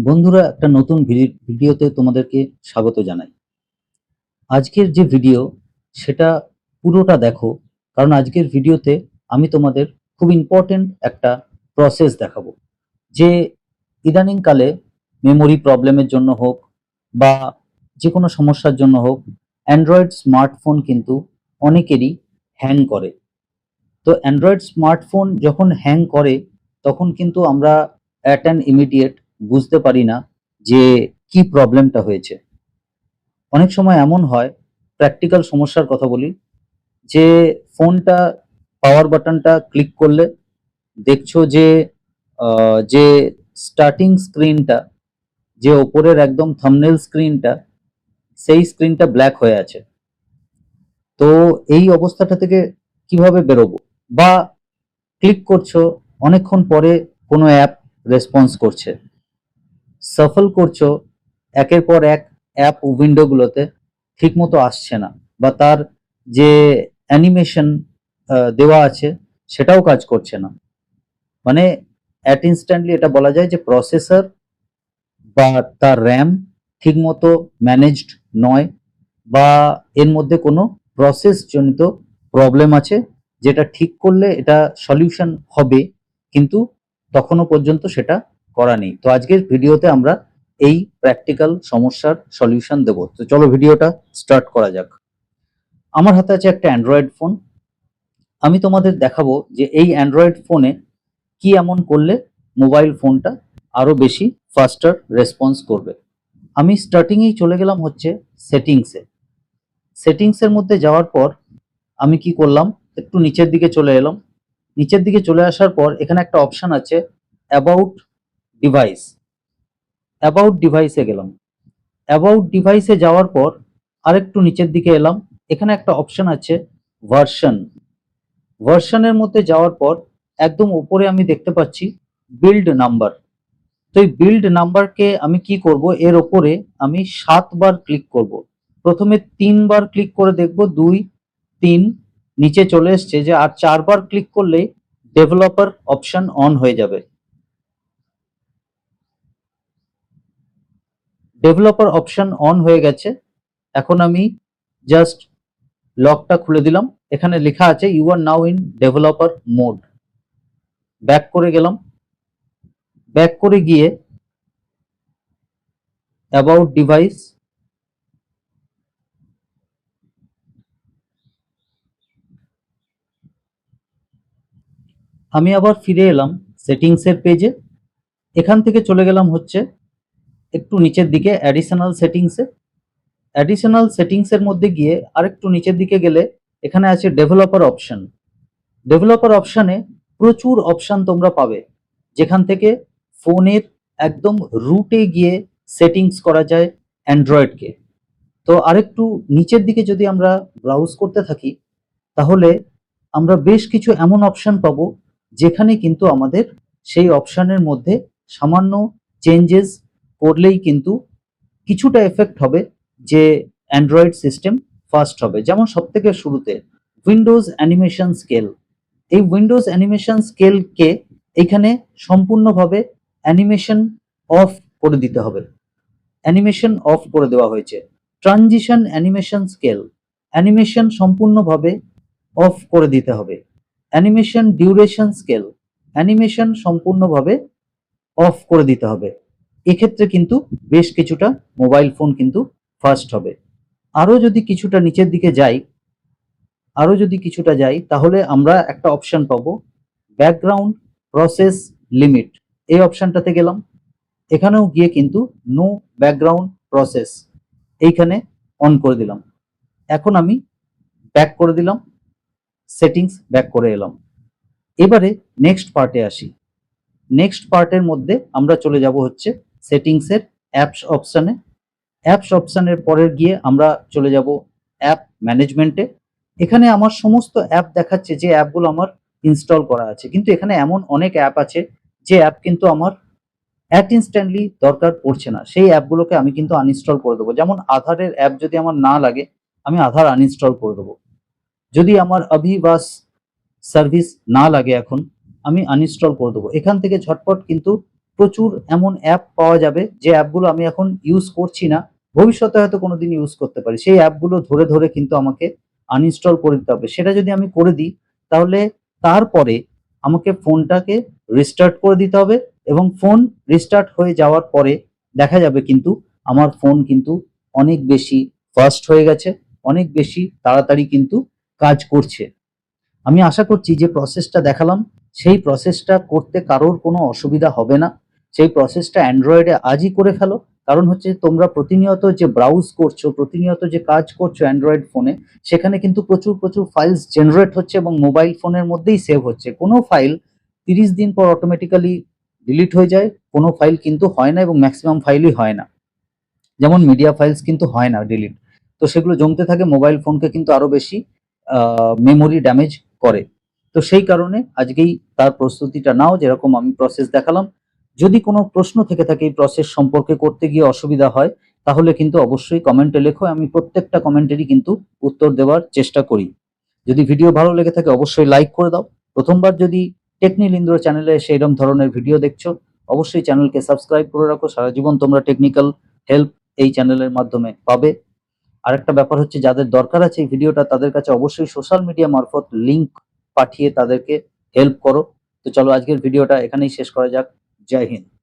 বন্ধুরা, একটা নতুন ভিডিওতে তোমাদেরকে স্বাগত জানাই। আজকের যে ভিডিও সেটা পুরোটা দেখো, কারণ আজকের ভিডিওতে আমি তোমাদের খুব ইম্পর্টেন্ট একটা প্রসেস দেখাবো, যে ইদানিংকালে মেমোরি প্রবলেমের জন্য হোক বা যে কোনো সমস্যার জন্য হোক, অ্যান্ড্রয়েড স্মার্টফোন কিন্তু অনেকেরই হ্যাং করে। তো অ্যান্ড্রয়েড স্মার্টফোন যখন হ্যাং করে তখন কিন্তু আমরা অ্যাট অ্যান ইমিডিয়েট বুঝতে পারি না যে কি প্রবলেমটা হয়েছে। অনেক সময় এমন হয়, প্র্যাকটিক্যাল সমস্যার কথা বলি, যে ফোনটা পাওয়ার বাটনটা ক্লিক করলে দেখছো যে যে স্টার্টিং স্ক্রিনটা, যে ওপরের একদম থাম্বনেল স্ক্রিনটা, সেই স্ক্রিনটা ব্ল্যাক হয়ে আছে। তো এই অবস্থাটা থেকে কিভাবে বেরোবো? বা ক্লিক করছো, অনেকক্ষণ পরে কোনো অ্যাপ রেসপন্স করছে, সাফল করছো, একের পর এক অ্যাপ উইন্ডোগুলোতে ঠিকমতো আসছে না, বা তার যে অ্যানিমেশন দেওয়া আছে সেটাও কাজ করছে না। মানে অ্যাট ইনস্ট্যান্টলি এটা বলা যায় যে প্রসেসর বা তার র্যাম ঠিকমতো ম্যানেজড নয়, বা এর মধ্যে কোনো প্রসেস জনিত প্রবলেম আছে, যেটা ঠিক করলে এটা সলিউশন হবে, কিন্তু তখনও পর্যন্ত সেটা করা নেই। তো আজকের ভিডিওতে আমরা এই প্র্যাকটিক্যাল সমস্যার সলিউশন দেব। তো চলো ভিডিওটা স্টার্ট করা যাক। আমার হাতে আছে একটা অ্যান্ড্রয়েড ফোন। আমি তোমাদের দেখাবো যে এই অ্যান্ড্রয়েড ফোনে কি এমন করলে মোবাইল ফোনটা আরো বেশি ফাস্টার রেসপন্স করবে। আমি স্টার্টিংয়েই চলে গেলাম হচ্ছে সেটিংসে। সেটিংসের মধ্যে যাওয়ার পর আমি কি করলাম, একটু নিচের দিকে চলে এলাম। নিচের দিকে চলে আসার পর এখানে একটা অপশন আছে অ্যাবাউট ডিভাইস। অ্যাবাউট ডিভাইসে গেলাম। অ্যাবাউট ডিভাইসে যাওয়ার পর আরেকটু নিচের দিকে এলাম। এখানে একটা অপশন আছে ভার্সন। ভার্সনের মধ্যে যাওয়ার পর একদম উপরে আমি দেখতে পাচ্ছি বিল্ড নাম্বার। তো এই বিল্ড নাম্বারকে আমি কি করব, এর ওপরে আমি 7 বার ক্লিক করব। প্রথমে 3 বার ক্লিক করে দেখব, 2, 3, নিচে চলে এসছে যে আর 4 বার ক্লিক করলে ডেভেলপার অপশন অন হয়ে যাবে। ডেভেলপার অপশন অন হয়ে গেছে। এখন আমি জাস্ট লকটা খুলে দিলাম। এখানে লেখা আছে you are now in developer mode. Back করে গেলাম। ব্যাক করে গিয়ে অ্যাবাউট ডিভাইস, আমি আবার ফিরে এলাম সেটিংসের পেজে। এখান থেকে চলে গেলাম হচ্ছে একটু নিচের দিকে অ্যাডিশনাল সেটিংসে। অ্যাডিশনাল সেটিংসের মধ্যে গিয়ে আরেকটু নিচের দিকে গেলে এখানে আছে ডেভেলপার অপশন। ডেভেলপার অপশনে প্রচুর অপশন তোমরা পাবে, যেখান থেকে ফোনের একদম রুটে গিয়ে সেটিংস করা যায় অ্যান্ড্রয়েডকে। তো আরেকটু নিচের দিকে যদি আমরা ব্রাউজ করতে থাকি, তাহলে আমরা বেশ কিছু এমন অপশন পাবো যেখানে কিন্তু আমাদের সেই অপশনের মধ্যে সামান্য চেঞ্জেস করলেই কিন্তু কিছুটা এফেক্ট হবে, যে অ্যান্ড্রয়েড সিস্টেম ফাস্ট হবে। যেমন সবথেকে শুরুতে উইন্ডোজ অ্যানিমেশন স্কেল। এই উইন্ডোজ অ্যানিমেশন স্কেলকে এখানে সম্পূর্ণভাবে অ্যানিমেশন অফ করে দিতে হবে। অ্যানিমেশন অফ করে দেওয়া হয়েছে। ট্রানজিশন অ্যানিমেশন স্কেল, অ্যানিমেশন সম্পূর্ণভাবে অফ করে দিতে হবে। অ্যানিমেশন ডিউরেশন স্কেল, অ্যানিমেশন সম্পূর্ণভাবে অফ করে দিতে হবে। এক্ষেত্রে কিন্তু বেশ কিছুটা মোবাইল ফোন কিন্তু ফাস্ট হবে। আরো যদি কিছুটা নিচের দিকে যাই, তাহলে আমরা একটা অপশন পাবো ব্যাকগ্রাউন্ড প্রসেস লিমিট। এই অপশনটাতে গেলাম। এখানেও গিয়ে কিন্তু নো ব্যাকগ্রাউন্ড প্রসেস এইখানে অন করে দিলাম। এখন আমি ব্যাক করে দিলাম, সেটিংস ব্যাক করে এলাম। এবারে নেক্সট পার্টে আসি। নেক্সট পার্টের মধ্যে আমরা চলে যাব হচ্ছে সেটিংসের অ্যাপস অপশানে। অ্যাপস অপশানের পরে গিয়ে আমরা চলে যাব অ্যাপ ম্যানেজমেন্টে। এখানে আমার সমস্ত অ্যাপ দেখাচ্ছে যে অ্যাপগুলো আমার ইনস্টল করা আছে, কিন্তু এখানে এমন অনেক অ্যাপ আছে যে অ্যাপ কিন্তু আমার অ্যাট ইনস্ট্যান্টলি দরকার পড়ছে না। সেই অ্যাপগুলোকে আমি কিন্তু আনইনস্টল করে দেবো। যেমন আধারের অ্যাপ যদি আমার না লাগে, আমি আধার আনইনস্টল করে দেবো। যদি আমার অভিবাস সার্ভিস না লাগে এখন, আমি আনইনস্টল করে দেবো। এখান থেকে ঝটপট কিন্তু প্রচুর এমন অ্যাপ পাওয়া যাবে যে অ্যাপগুলো আমি এখন ইউজ করছি না, ভবিষ্যতে হয়তো কোনোদিন ইউজ করতে পারি। সেই অ্যাপগুলো ধরে ধরে কিন্তু আমাকে আনইনস্টল করে দিতে হবে। সেটা যদি আমি করে দিই তাহলে তারপরে আমাকে ফোনটাকে রিস্টার্ট করে দিতে হবে, এবং ফোন রিস্টার্ট হয়ে যাওয়ার পরে দেখা যাবে কিন্তু আমার ফোন কিন্তু অনেক বেশি ফাস্ট হয়ে গেছে, অনেক বেশি তাড়াতাড়ি কিন্তু কাজ করছে। আমি আশা করছি যে প্রসেসটা দেখালাম সেই প্রসেসটা করতে কারোর কোনো অসুবিধা হবে না। সেই প্রসেসটা অ্যান্ড্রয়েডে আজই করে ফেলো। কারণ হচ্ছে তোমরা প্রতিনিয়ত যে ব্রাউজ করছো, প্রতিনিয়ত যে কাজ করছো অ্যান্ড্রয়েড ফোনে, সেখানে কিন্তু প্রচুর প্রচুর ফাইলস জেনারেট হচ্ছে এবং মোবাইল ফোনের মধ্যেই সেভ হচ্ছে। কোনো ফাইল 30 দিন পর অটোমেটিক্যালি ডিলিট হয়ে যায়, কোনো ফাইল কিন্তু হয় না, এবং ম্যাক্সিমাম ফাইলই হয় না। যেমন মিডিয়া ফাইলস কিন্তু হয় না ডিলিট। তো সেগুলো জমতে থাকে, মোবাইল ফোনকে কিন্তু আরো বেশি মেমোরি ড্যামেজ করে। তো সেই কারণে আজকেই তার প্রস্তুতিটা নাও, যেরকম আমি প্রসেস দেখালাম। যদি কোনো প্রশ্ন থেকে থাকে এই প্রসেস সম্পর্কে, করতে গিয়ে অসুবিধা হয়, তাহলে কিন্তু অবশ্যই কমেন্টে লেখো। আমি প্রত্যেকটা কমেন্টেরই কিন্তু উত্তর দেওয়ার চেষ্টা করি। যদি ভিডিও ভালো লেগে থাকে অবশ্যই লাইক করে দাও। প্রথমবার যদি টেকনিল ইন্দ্র চ্যানেলে এসে এরকম ধরনের ভিডিও দেখছো, অবশ্যই চ্যানেলকে সাবস্ক্রাইব করে রাখো। সারা জীবন তোমরা টেকনিক্যাল হেল্প এই চ্যানেলের মাধ্যমে পাবে। আরেকটা ব্যাপার হচ্ছে, যাদের দরকার আছে এই ভিডিওটা, তাদের কাছে অবশ্যই সোশ্যাল মিডিয়া মারফত লিংক পাঠিয়ে তাদেরকে হেল্প করো। তো চলো আজকের ভিডিওটা এখানেই শেষ করা যাক। জয় হিন্দ।